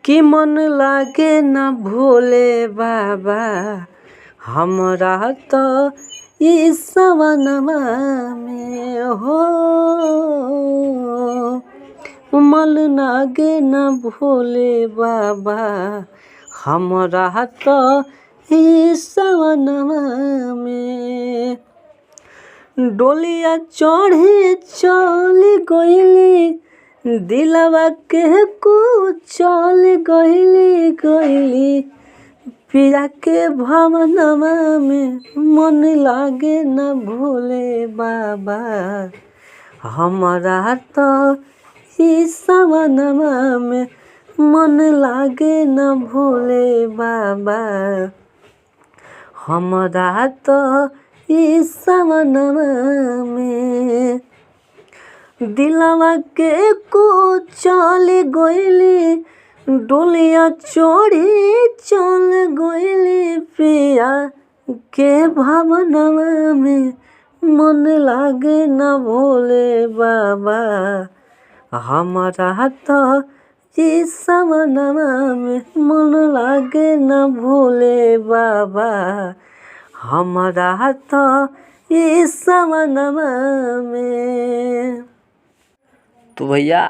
कि मन लागे न भोले बाबा हमरा तो ई सवनवा में हो। मन लागे न भोले बाबा हमरा तो ई सवनवा में। डोलिया चढ़े चल गइली दिलवा के कुचल गइली पिया के भवनवा में। मन लागे न भोले बाबा हमरा तो ई सवनवा में। मन लागे न भोले बाबा हमरा तो ई सवनवा में। दिलवा के कुचल गइली डोलिया चढ़ी चल गइली पिया के भवनवा में। मन लागे न भोले बाबा हमरा तो ई सवनवा में। मन लागे न भोले बाबा हमरा तो ई सवनवा में। तो भैया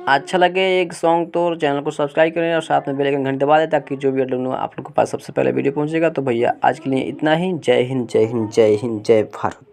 अच्छा लगे एक सॉन्ग तो चैनल को सब्सक्राइब करें और साथ में बेल आइकन घंटी दबा दें ताकि जो भी आप लोगों के पास सबसे पहले वीडियो पहुंचेगा। तो भैया आज के लिए इतना ही। जय हिंद जय हिंद जय हिंद जय भारत।